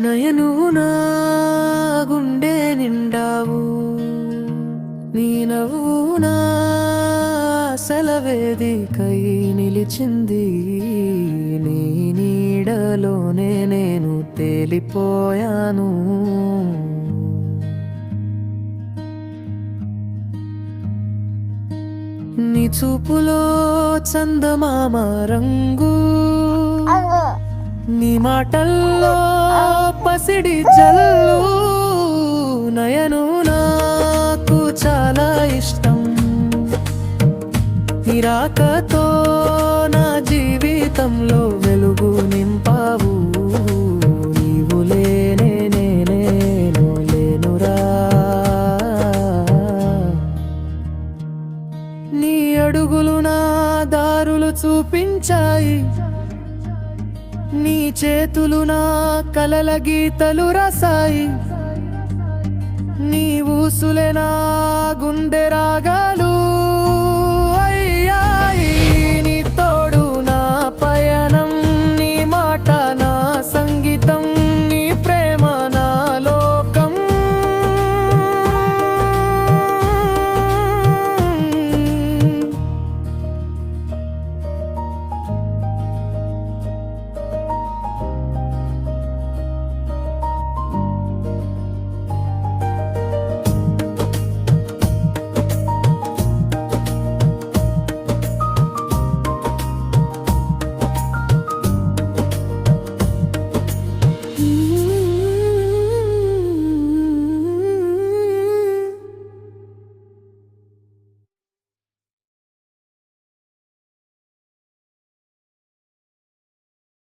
నయనువు నా గుండె నిండావు, నీ నవ్వు నా సెలవేదికై నిలిచింది. నీ నీడలోనే నేను తేలిపోయాను. నీ చూపులో చందమామ రంగు, నీ మాటల్లో పసిడి జల్లు. నయను నాకు చాలా ఇష్టం, నీ రాకతో నా జీవితంలో వెలుగు నింపావు. నీవు లేనే నేనేను లేనురా. నీ అడుగులు నా దారులు చూపించాయి, నీ చేతులు నా కలల గీతలు రాసాయి. నీ ఊసులే నా గుండె రాగాలు,